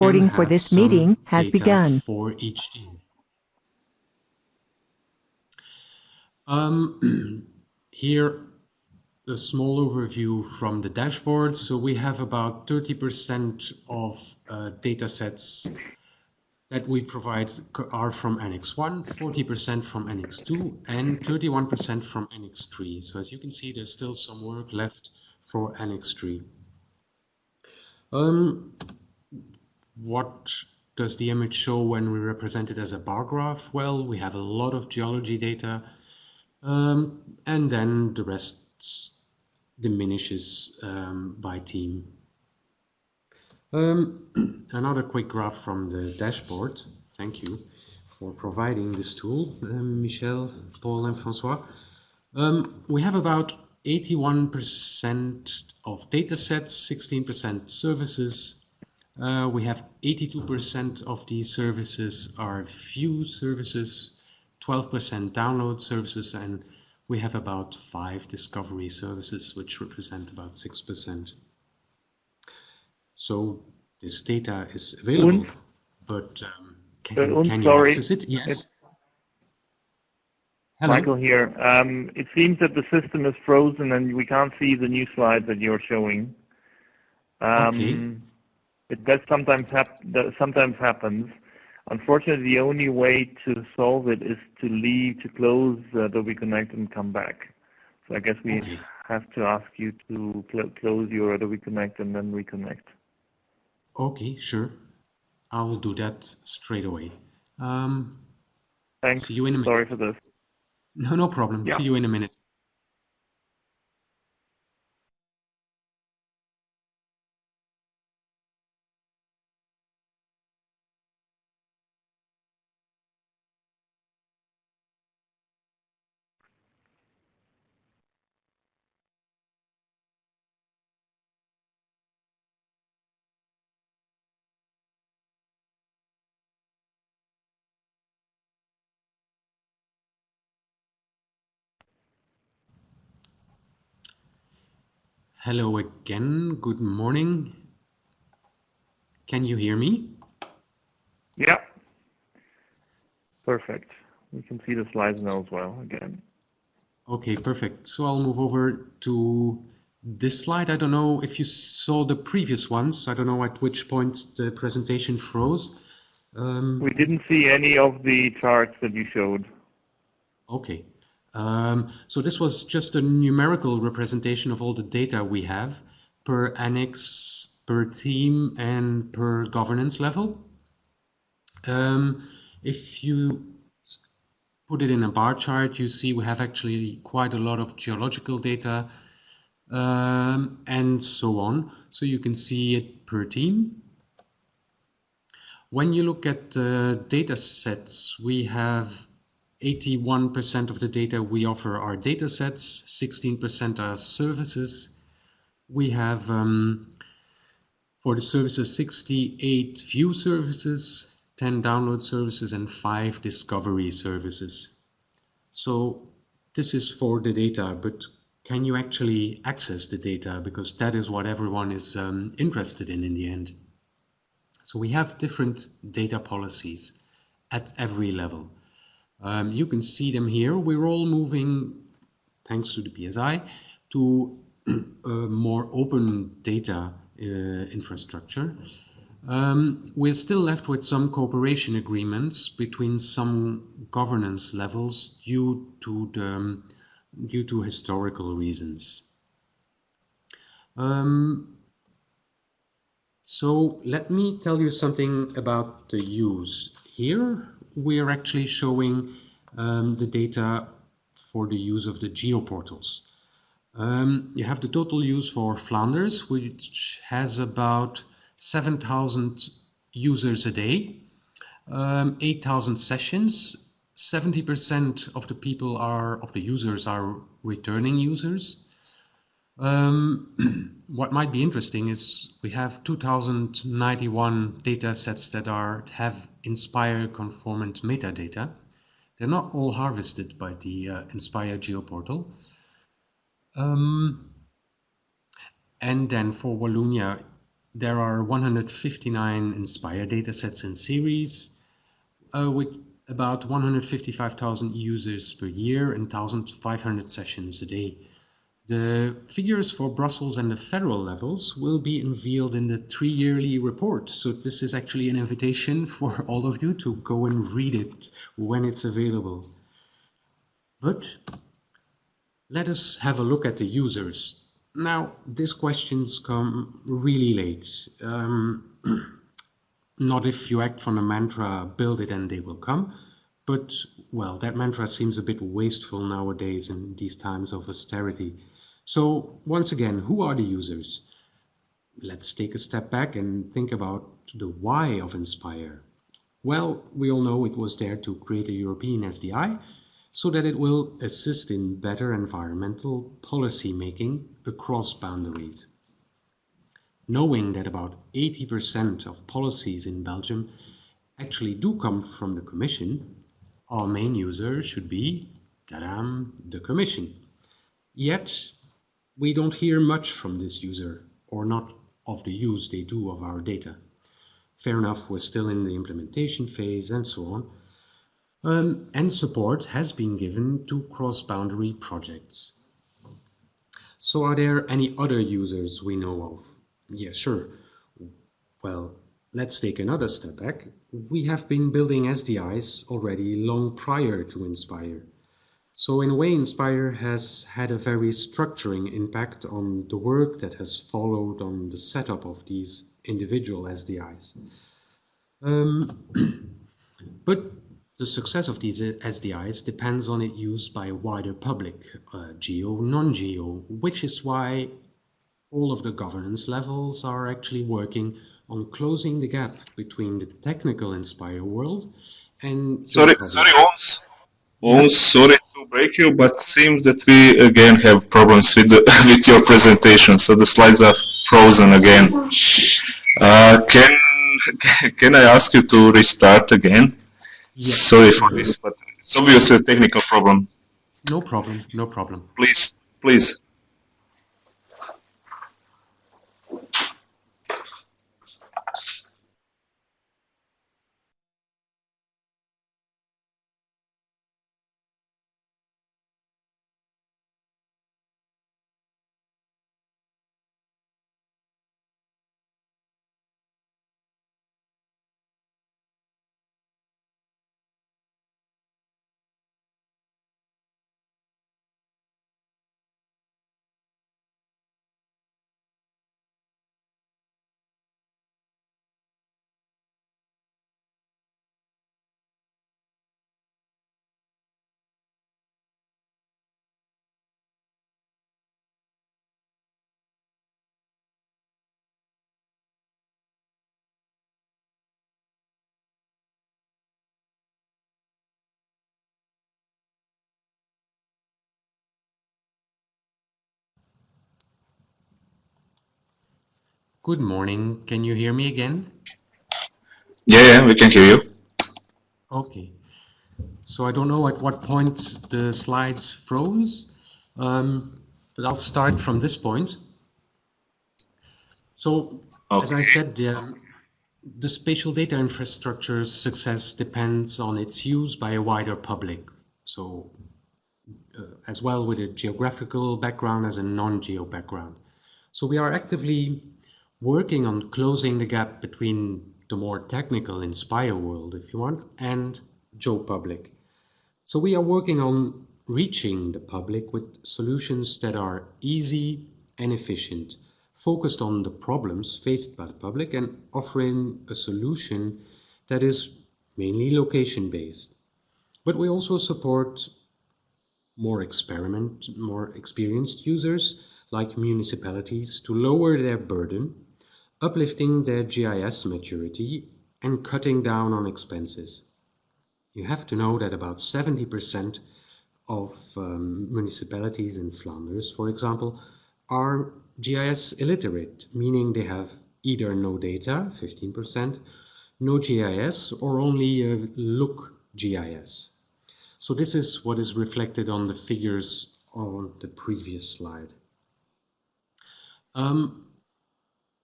Recording for this meeting has data begun. for each team. Here, a small overview from the dashboard. So we have about 30% of data sets that we provide are from Annex 1, 40% from Annex 2, and 31% from Annex 3. So as you can see, there's still some work left for Annex 3. What does the image show when we represent it as a bar graph? Well, we have a lot of geology data, and then the rest diminishes by team. Another quick graph from the dashboard. Thank you for providing this tool, Michel, Paul, and Francois. We have about 81% of data sets, 16% services. We have 82% of these services are view services, 12% download services, and we have about 5 discovery services, which represent about 6%. So this data is available, but can you access it? Yes. Hello. Michael here. It seems that the system is frozen and we can't see the new slides that you're showing. Okay. That sometimes happens. Unfortunately, the only way to solve it is to close Adobe Connect and come back. So I guess we have to ask you to close your Adobe Connect and then reconnect. Okay, sure. I will do that straight away. Thanks. See you in a minute. Sorry for this. No problem. Yeah. See you in a minute. Hello again. Good morning. Can you hear me? Yeah. Perfect. We can see the slides now as well again. Okay, perfect. So I'll move over to this slide. I don't know if you saw the previous ones. I don't know at which point the presentation froze. We didn't see any of the charts that you showed. Okay. So this was just a numerical representation of all the data we have per annex, per team, and per governance level. If you put it in a bar chart, you see we have actually quite a lot of geological data and so on. So you can see it per team. When you look at data sets, we have 81% of the data we offer are data sets, 16% are services. We have, for the services, 68 view services, 10 download services, and 5 discovery services. So this is for the data, but can you actually access the data? Because that is what everyone is interested in the end. So we have different data policies at every level. You can see them here. We're all moving, thanks to the PSI, to a more open data infrastructure. We're still left with some cooperation agreements between some governance levels due to historical reasons. So let me tell you something about the use. Here we are actually showing the data for the use of the geoportals. You have the total use for Flanders, which has about 7,000 users a day, 8,000 sessions. 70% of the users are returning users. What might be interesting is we have 2,091 data sets that have Inspire conformant metadata. They're not all harvested by the Inspire geoportal. And then for Wallonia, There are 159 Inspire datasets in series, with about 155,000 users per year and 1,500 sessions a day. The figures for Brussels and the federal levels will be unveiled in the 3-yearly report. So this is actually an invitation for all of you to go and read it when it's available. But let us have a look at the users. Now, these questions come really late. Not if you act from the mantra, build it and they will come. But, well, that mantra seems a bit wasteful nowadays in these times of austerity. So, once again, who are the users? Let's take a step back and think about the why of Inspire. Well, we all know it was there to create a European SDI so that it will assist in better environmental policy making across boundaries. Knowing that about 80% of policies in Belgium actually do come from the Commission, our main user should be, ta-da, the Commission. Yet, we don't hear much from this user, or not of the use they do of our data. Fair enough, we're still in the implementation phase and so on. And support has been given to cross-boundary projects. So are there any other users we know of? Yeah, sure. Well, let's take another step back. We have been building SDIs already long prior to Inspire. So in a way, Inspire has had a very structuring impact on the work that has followed on the setup of these individual SDIs. But the success of these SDIs depends on its use by a wider public, geo, non-geo, which is why all of the governance levels are actually working on closing the gap between the technical Inspire world and... Sorry, Ouns. Ouns, sorry to break you, but seems that we again have problems with with your presentation, so the slides are frozen again. Can I ask you to restart again? Yes. Sorry for this, but it's obviously a technical problem. No problem, no problem. Please, please. Good morning. Can you hear me again? Yeah, we can hear you. Okay. So I don't know at what point the slides froze, but I'll start from this point. So, okay. As I said, the spatial data infrastructure's success depends on its use by a wider public. So, as well with a geographical background as a non-geo background. So we are actively working on closing the gap between the more technical Inspire world, if you want, and Joe public. So we are working on reaching the public with solutions that are easy and efficient, focused on the problems faced by the public and offering a solution that is mainly location-based. But we also support more experienced users like municipalities to lower their burden, uplifting their GIS maturity and cutting down on expenses. You have to know that about 70% of municipalities in Flanders, for example, are GIS illiterate, meaning they have either no data, 15%, no GIS, or only a look GIS. So this is what is reflected on the figures on the previous slide.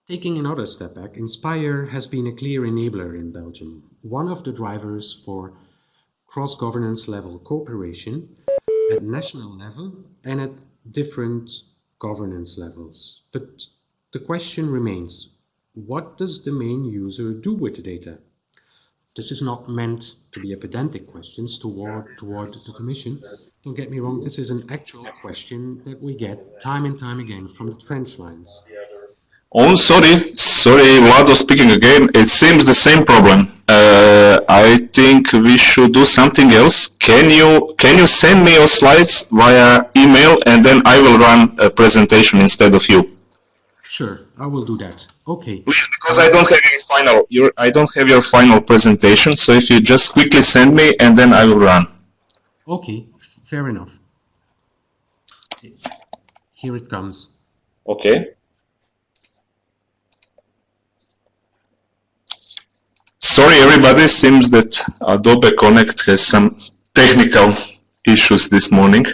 Taking another step back, Inspire has been a clear enabler in Belgium, one of the drivers for cross-governance level cooperation at national level and at different governance levels. But the question remains, what does the main user do with the data? This is not meant to be a pedantic question toward the Commission. Don't get me wrong, this is an actual question that we get time and time again from the trench lines. Oh, sorry, Vlado speaking again. It seems the same problem. I think we should do something else. Can you send me your slides via email, and then I will run a presentation instead of you? Sure, I will do that. Okay. Please, because I don't have your final presentation. So if you just quickly send me, and then I will run. Okay, fair enough. Here it comes. Okay. Sorry, everybody. Seems that Adobe Connect has some technical issues this morning.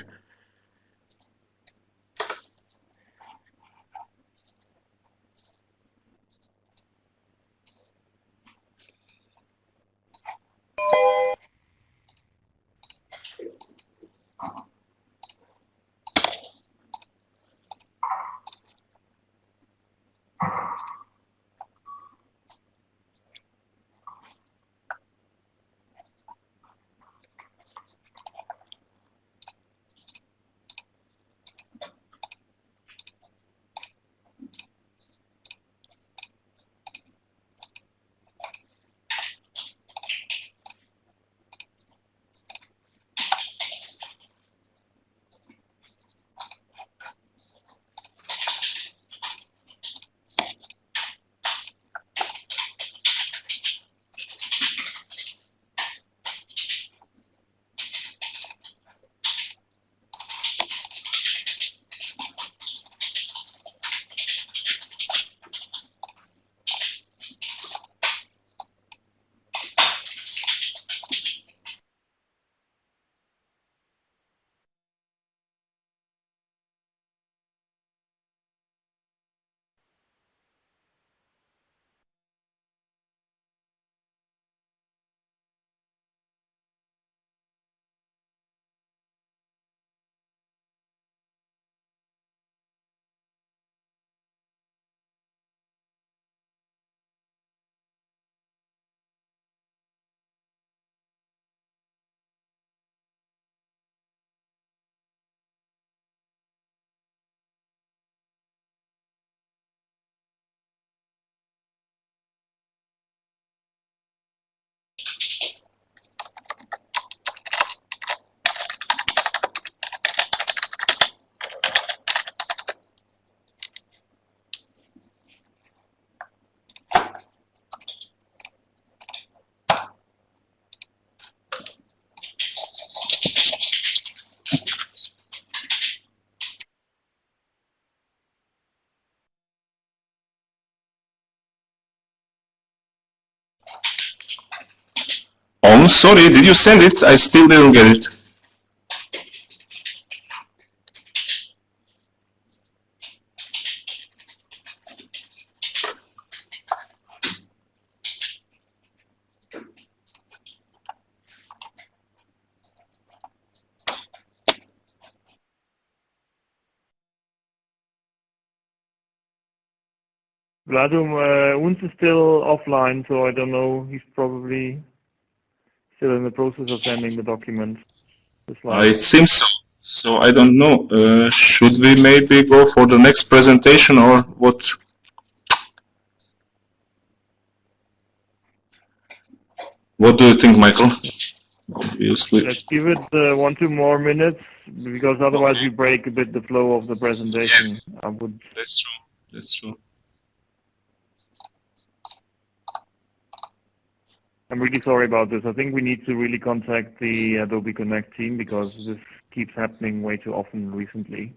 Oh, sorry, did you send it? I still didn't get it. Vlado, Ouns is still offline, so I don't know. He's probably still in the process of sending the document. The It slides. seems so. So I don't know. Should we maybe go for the next presentation or what? What do you think, Michael? Obviously. Let's give it 1-2 more minutes, because otherwise Okay. we break a bit the flow of the presentation. I would. That's true. That's true. I'm really sorry about this. I think we need to really contact the Adobe Connect team, because this keeps happening way too often recently.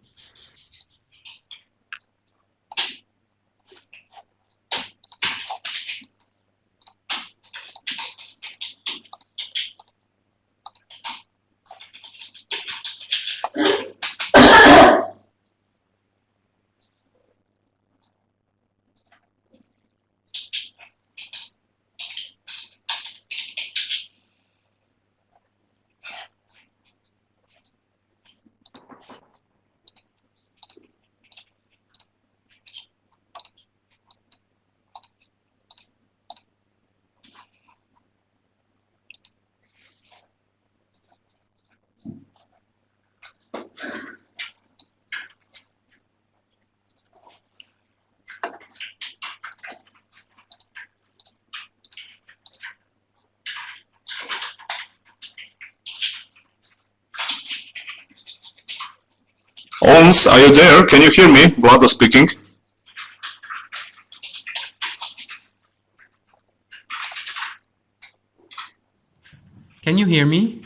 Ouns, are you there? Can you hear me? Vlado speaking. Can you hear me?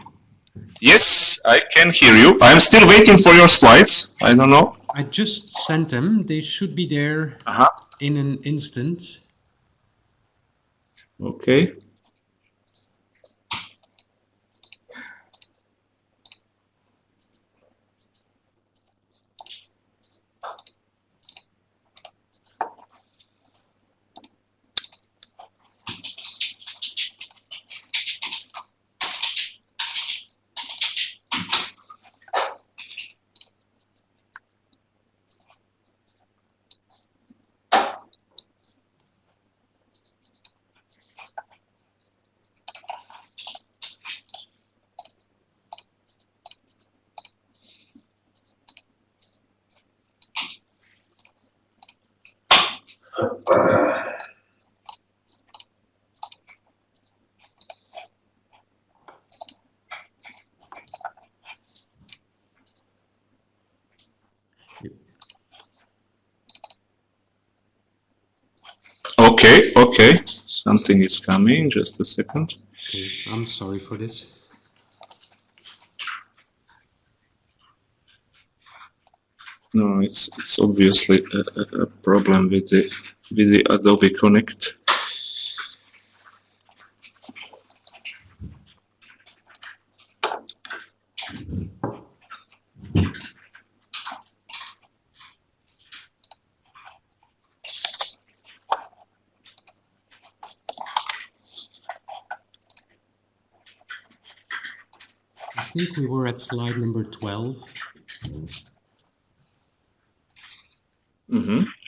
Yes, I can hear you. I'm still waiting for your slides. I don't know. I just sent them. They should be there in an instant. Okay. Okay. Something is coming. Just a second. Okay, I'm sorry for this. No, it's obviously a problem with the Adobe Connect. I think we were at slide number 12.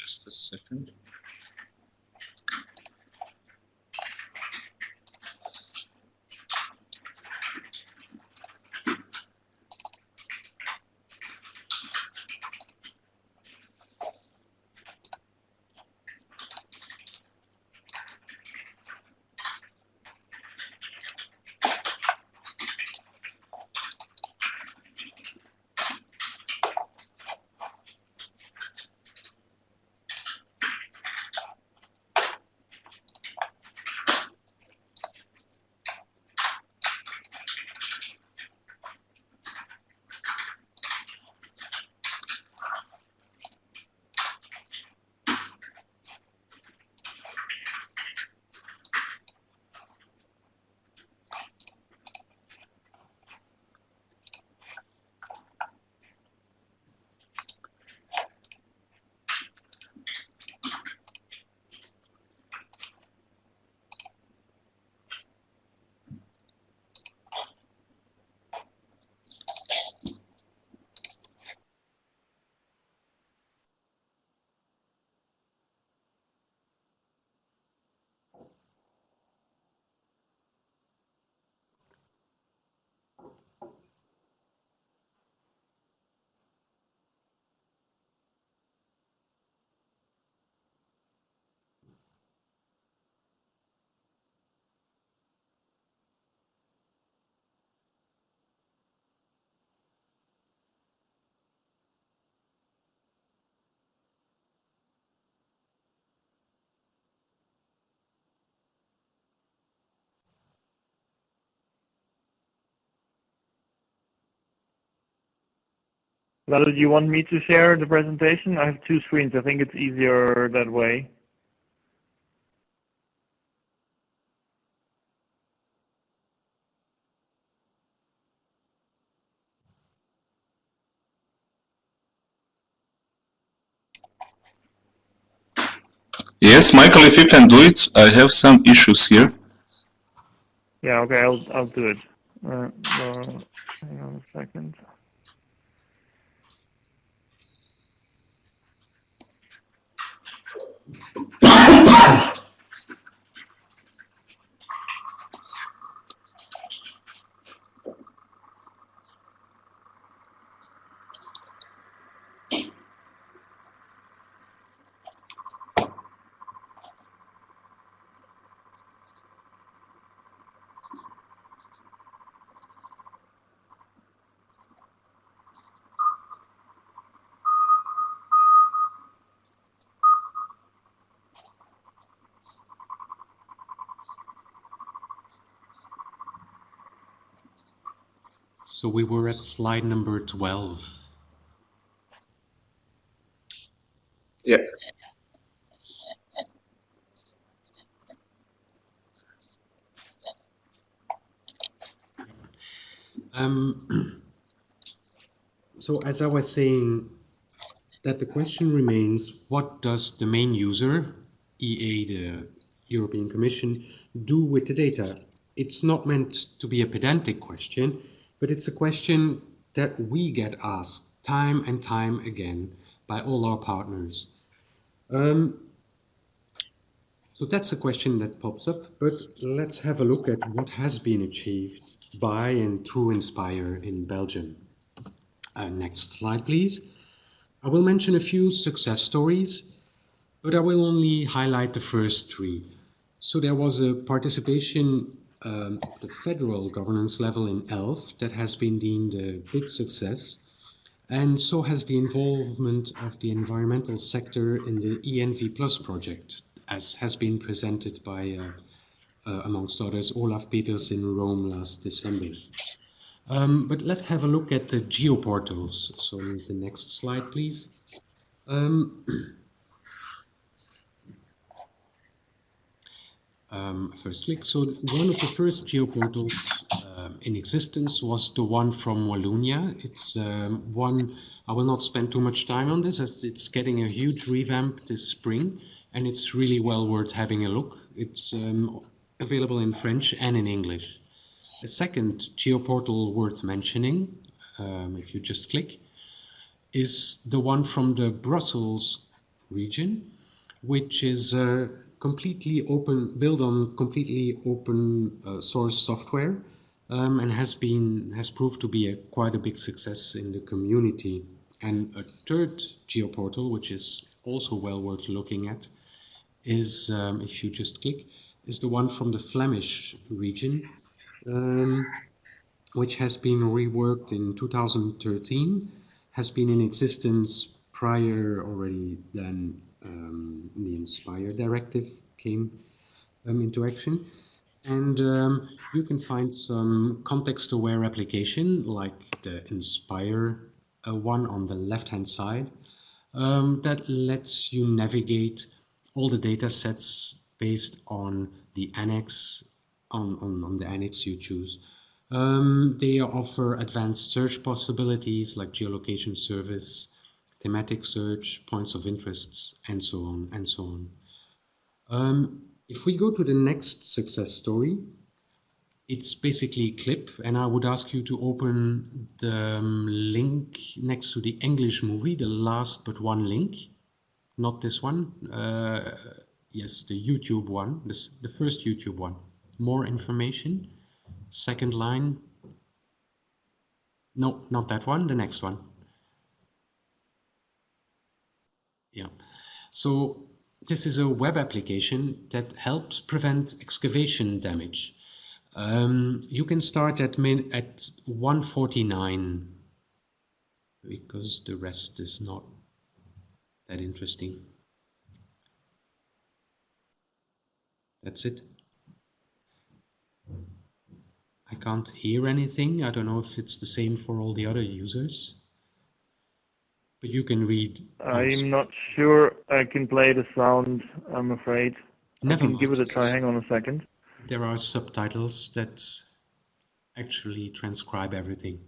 Just a second. Lalo, do you want me to share the presentation? I have two screens. I think it's easier that way. Yes, Michael, if you can do it, I have some issues here. Yeah, okay, I'll do it. Hang on a second. So we were at slide number 12. Yeah. So as I was saying, that the question remains, what does the main user, EA, the European Commission, do with the data? It's not meant to be a pedantic question, but it's a question that we get asked time and time again by all our partners. So that's a question that pops up, but let's have a look at what has been achieved by and through Inspire in Belgium. Next slide, please. I will mention a few success stories, but I will only highlight the first three. So there was a participation at the federal governance level in ELF that has been deemed a big success, and so has the involvement of the environmental sector in the ENV Plus project, as has been presented by, amongst others, Olaf Peters in Rome last December. But let's have a look at the geoportals. So the next slide, please. First click. So one of the first geoportals in existence was the one from Wallonia. It's one, I will not spend too much time on this as it's getting a huge revamp this spring, and it's really well worth having a look. It's available in French and in English. A second geoportal worth mentioning, if you just click, is the one from the Brussels region, which is completely open, built on completely open source software, and has proved to be quite a big success in the community. And a third geoportal, which is also well worth looking at, is, if you just click, is the one from the Flemish region, which has been reworked in 2013, has been in existence prior already than the Inspire directive came into action. And you can find some context-aware application like the Inspire one on the left-hand side that lets you navigate all the data sets based on the annex on the annex you choose. They offer advanced search possibilities like geolocation service, thematic search, points of interests, and so on and so on. If we go to the next success story, it's basically Clip, and I would ask you to open the link next to the English movie, the last but one link, not this one. Yes, the YouTube one, the first YouTube one. More information. Second line. No, not that one, the next one. Yeah. So this is a web application that helps prevent excavation damage. You can start at 149 because the rest is not that interesting. That's it. I can't hear anything. I don't know if it's the same for all the other users. But you can read. I'm not sure I can play the sound, I'm afraid. Never I can give it a mind. try. Hang on a second. There are subtitles that actually transcribe everything.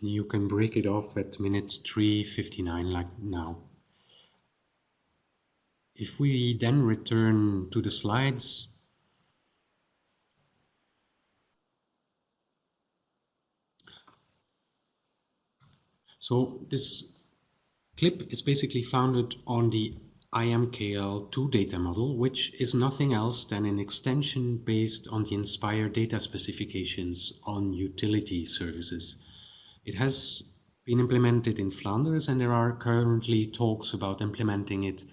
And you can break it off at minute 3:59 like now. If we then return to the slides, so this clip is basically founded on the IMKL2 data model, which is nothing else than an extension based on the Inspire data specifications on utility services. It has been implemented in Flanders, and there are currently talks about implementing it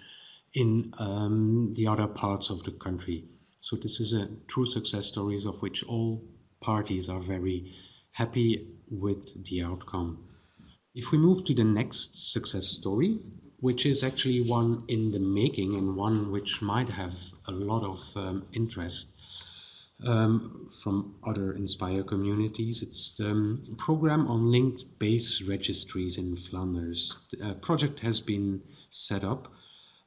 in the other parts of the country. So this is a true success story of which all parties are very happy with the outcome. If we move to the next success story, which is actually one in the making and one which might have a lot of interest from other Inspire communities. It's the program on linked base registries in Flanders. The project has been set up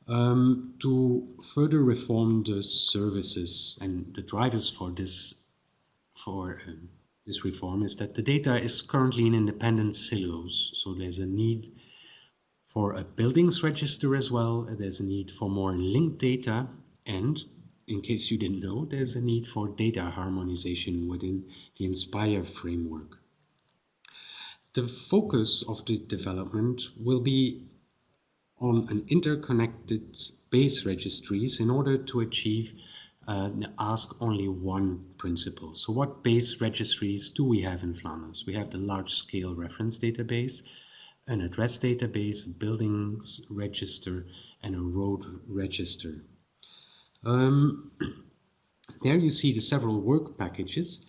to further reform the services, and the drivers for this reform is that the data is currently in independent silos. So there's a need for a buildings register as well. There's a need for more linked data, and in case you didn't know, there's a need for data harmonization within the Inspire framework. The focus of the development will be on an interconnected base registries in order to achieve the ask only one principle. So what base registries do we have in Flanders? We have the large-scale reference database, an address database, buildings register, and a road register. There you see the several work packages,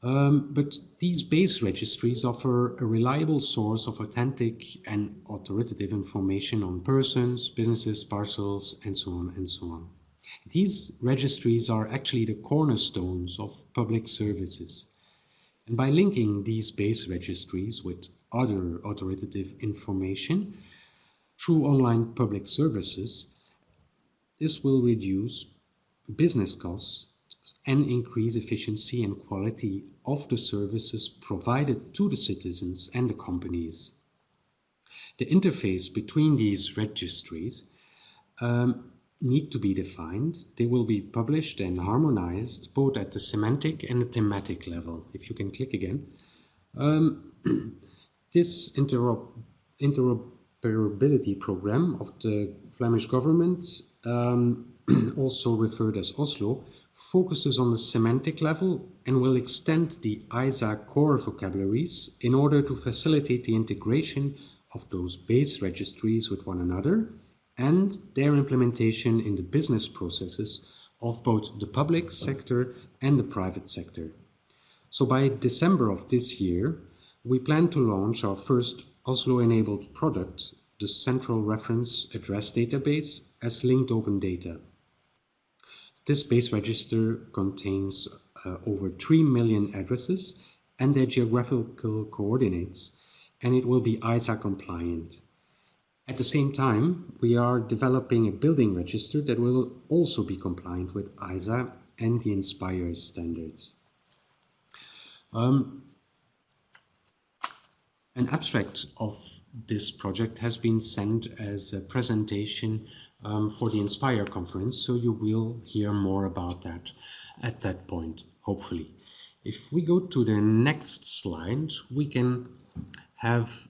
but these base registries offer a reliable source of authentic and authoritative information on persons, businesses, parcels, and so on and so on. These registries are actually the cornerstones of public services. And by linking these base registries with other authoritative information through online public services, this will reduce business costs and increase efficiency and quality of the services provided to the citizens and the companies. The interface between these registries need to be defined. They will be published and harmonized both at the semantic and the thematic level. If you can click again. This interoperability program of the Flemish government, also referred as Oslo, focuses on the semantic level and will extend the ISA core vocabularies in order to facilitate the integration of those base registries with one another and their implementation in the business processes of both the public sector and the private sector. So by December of this year, we plan to launch our first Oslo-enabled product, the Central Reference Address Database, as linked open data. This base register contains over 3 million addresses and their geographical coordinates, and it will be ISA compliant. At the same time, we are developing a building register that will also be compliant with ISA and the Inspire standards. An abstract of this project has been sent as a presentation for the Inspire conference, so you will hear more about that at that point, hopefully. If we go to the next slide, we can have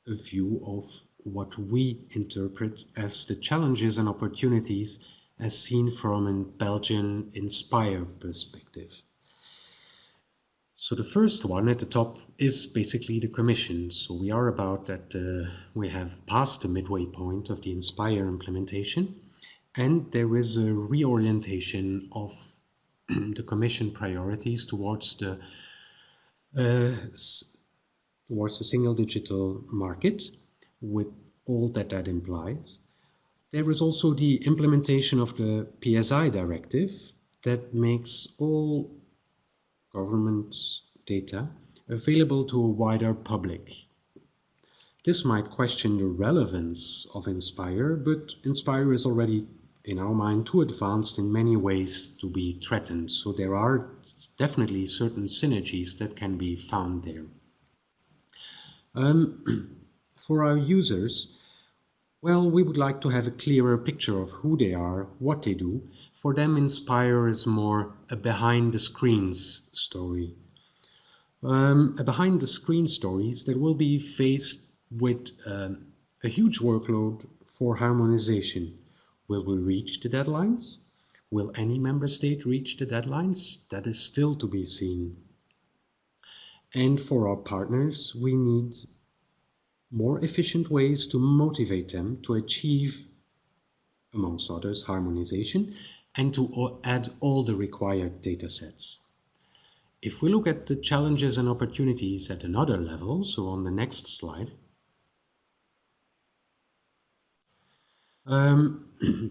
a view of what we interpret as the challenges and opportunities as seen from a Belgian Inspire perspective. So the first one at the top is basically the Commission. So we are about that we have passed the midway point of the Inspire implementation, and there is a reorientation of the Commission priorities towards the single digital market, with all that implies. There is also the implementation of the PSI directive that makes all government data available to a wider public. This might question the relevance of Inspire, but Inspire is already, in our mind, too advanced in many ways to be threatened, so there are definitely certain synergies that can be found there. For our users, well, we would like to have a clearer picture of who they are, what they do. For them, Inspire is more a behind-the-screens story. A behind-the-screen stories that will be faced with a huge workload for harmonization. Will we reach the deadlines? Will any member state reach the deadlines? That is still to be seen. And for our partners, we need more efficient ways to motivate them to achieve, amongst others, harmonization and to add all the required data sets. If we look at the challenges and opportunities at another level, so on the next slide,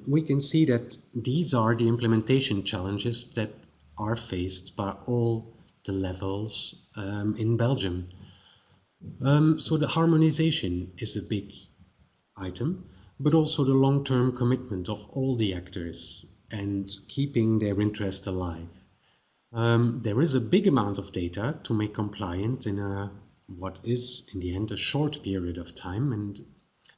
we can see that these are the implementation challenges that are faced by all the levels in Belgium. So the harmonization is a big item, but also the long-term commitment of all the actors and keeping their interest alive. There is a big amount of data to make compliant in what is in the end a short period of time, and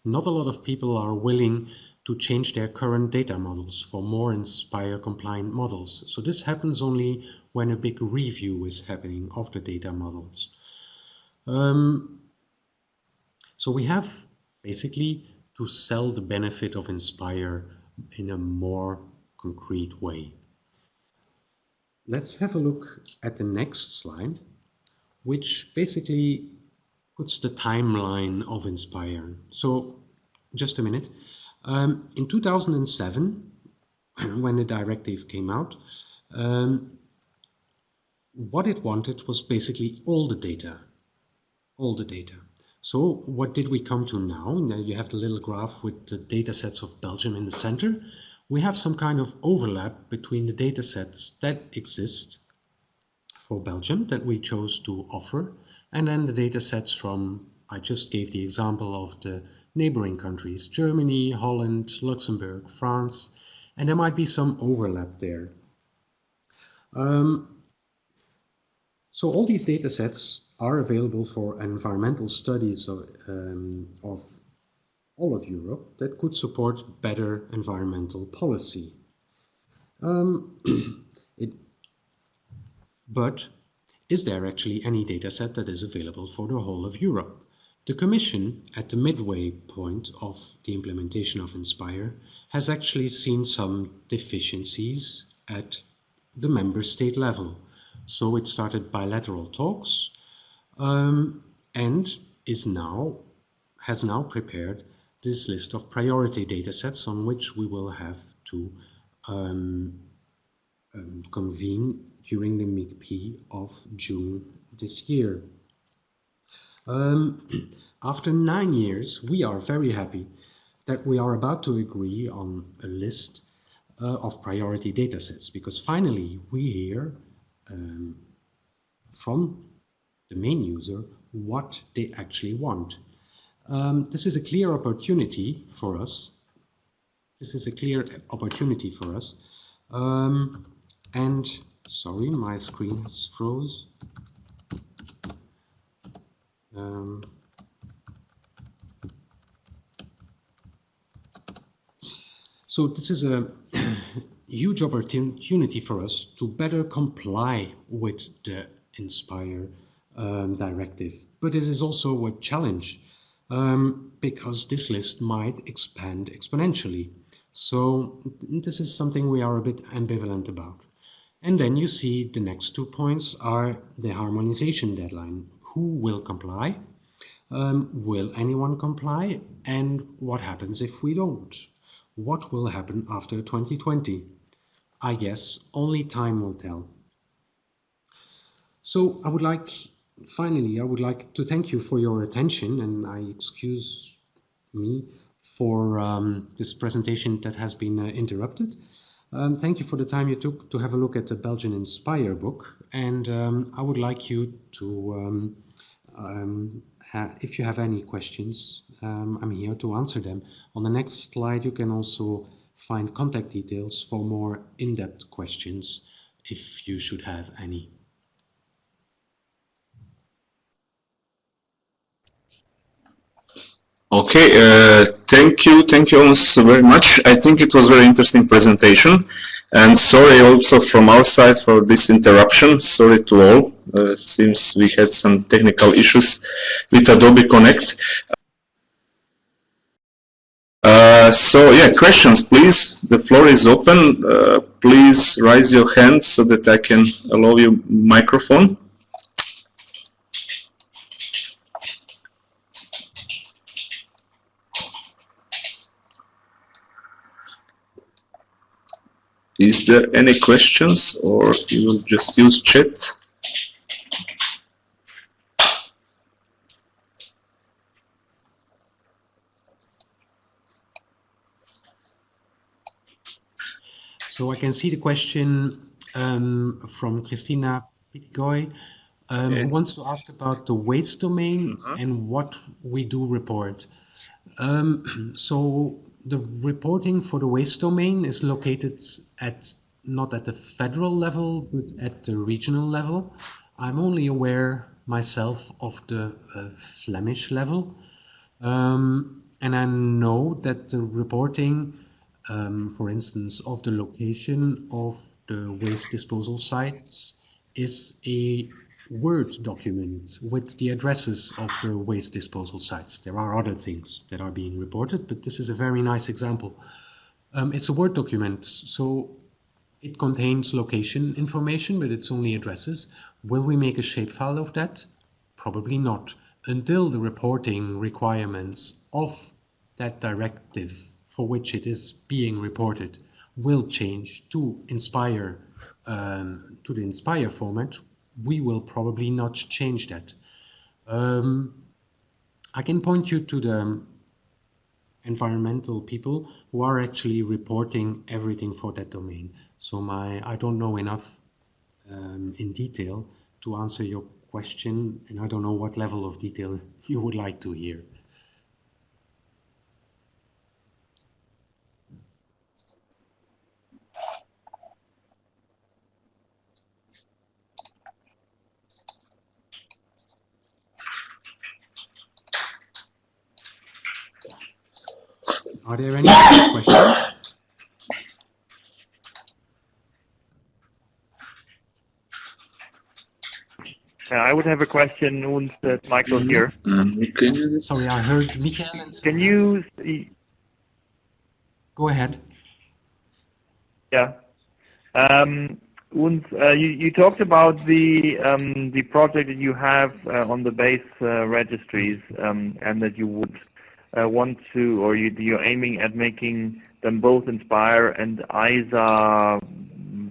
not a lot of people are willing to change their current data models for more Inspire compliant models. So this happens only when a big review is happening of the data models. So we have basically to sell the benefit of Inspire in a more concrete way. Let's have a look at the next slide, which basically puts the timeline of Inspire. So just a minute. In 2007, when the directive came out, what it wanted was basically all the data. So what did we come to now? Now you have the little graph with the data sets of Belgium in the center. We have some kind of overlap between the data sets that exist for Belgium that we chose to offer, and then the data sets from, I just gave the example of the neighboring countries, Germany, Holland, Luxembourg, France, and there might be some overlap there. So all these data sets are available for environmental studies of all of Europe that could support better environmental policy. But is there actually any data set that is available for the whole of Europe? The Commission, at the midway point of the implementation of Inspire, has actually seen some deficiencies at the member state level. So it started bilateral talks and has now prepared this list of priority data sets on which we will have to convene during the MIGP of June this year. After 9 years, we are very happy that we are about to agree on a list of priority data sets, because finally we hear from the main user what they actually want. This is a clear opportunity for us. And sorry, my screen has froze. So this is a huge opportunity for us to better comply with the Inspire directive. But it is also a challenge because this list might expand exponentially. So this is something we are a bit ambivalent about. And then you see the next 2 points are the harmonization deadline. Who will comply? Will anyone comply? And what happens if we don't? What will happen after 2020? I guess only time will tell. So finally, I would like to thank you for your attention, and I excuse me for this presentation that has been interrupted. Thank you for the time you took to have a look at the Belgian Inspire book, and I would like you to, if you have any questions, I'm here to answer them. On the next slide, you can also find contact details for more in-depth questions if you should have any. Okay, thank you, Ouns, very much. I think it was a very interesting presentation, and sorry also from our side for this interruption. Sorry to all. Seems we had some technical issues with Adobe Connect. So yeah, questions, please. The floor is open. Please raise your hand so that I can allow you microphone. Is there any questions, or you will just use chat? So I can see the question from Christina Pitgoy, who wants to ask about the waste domain and what we do report. So the reporting for the waste domain is located not at the federal level, but at the regional level. I'm only aware myself of the Flemish level. And I know that the reporting, for instance, of the location of the waste disposal sites is a Word document with the addresses of the waste disposal sites. There are other things that are being reported, but this is a very nice example. It's a Word document, so it contains location information, but it's only addresses. Will we make a shapefile of that? Probably not, until the reporting requirements of that directive for which it is being reported will change to Inspire, to the Inspire format. We will probably not change that. I can point you to the environmental people who are actually reporting everything for that domain. So I don't know enough in detail to answer your question, and I don't know what level of detail you would like to hear. Are there any questions? I would have a question, Ouns, that Michael here. Sorry, I heard Michael. And Can you go ahead? Yeah. Ouns, you talked about the project that you have on the base registries, and that you would want to, or you're aiming at making them both Inspire and ISA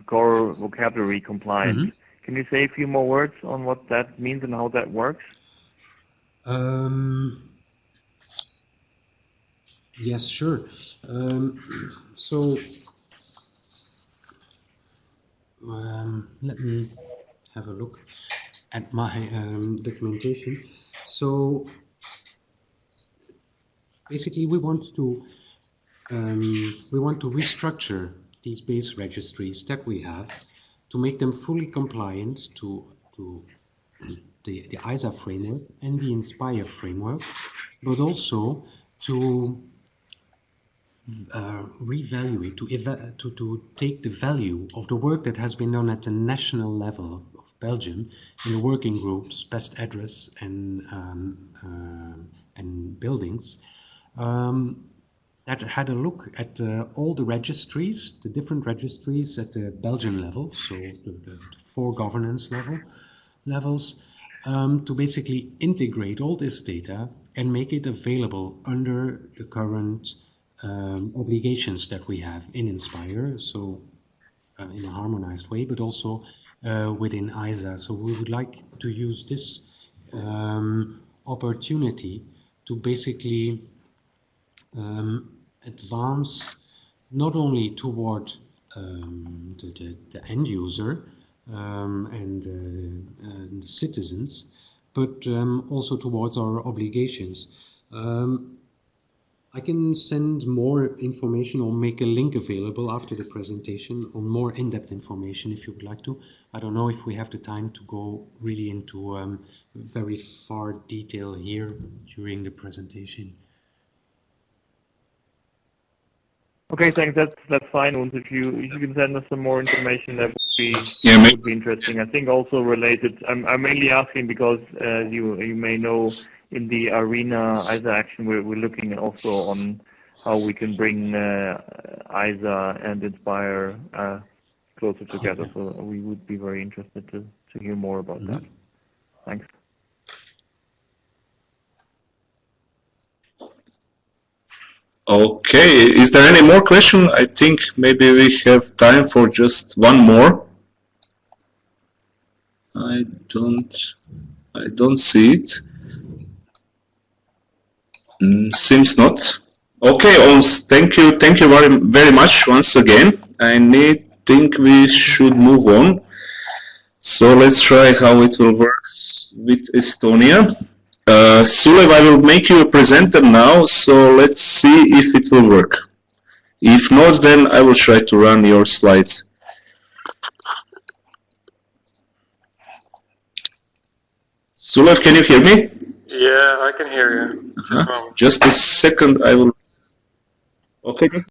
core vocabulary compliant. Mm-hmm. Can you say a few more words on what that means and how that works? Yes, sure. So let me have a look at my documentation. So basically, we want to restructure these base registries that we have to make them fully compliant to the ISA framework and the Inspire framework, but also to reevaluate, to take the value of the work that has been done at the national level of Belgium in the working groups, best address and buildings, that had a look at all the registries, the different registries at the Belgian level, so the 4 governance levels, to basically integrate all this data and make it available under the current obligations that we have in Inspire, so in a harmonized way, but also within ISA. So we would like to use this opportunity to basically advance not only toward the end user and the citizens, but also towards our obligations. I can send more information or make a link available after the presentation on more in-depth information if you would like to. I don't know if we have the time to go really into very far detail here during the presentation. Okay, thanks. That's fine. Ouns. If you can send us some more information, that Yeah, would be interesting. I think also related. I'm mainly asking because you may know in the arena ISA action we're looking also on how we can bring ISA and Inspire closer together. So we would be very interested to hear more about that. Thanks. Okay, is there any more question? I think maybe we have time for just one more. I don't see it. Seems not. Okay, Ouns, thank you very much once again. Think we should move on. So let's try how it will work with Estonia. Sulev, I will make you a presenter now, so let's see if it will work. If not, then I will try to run your slides. Sulev, can you hear me? Yeah, I can hear you. Just a second, I will... Okay, just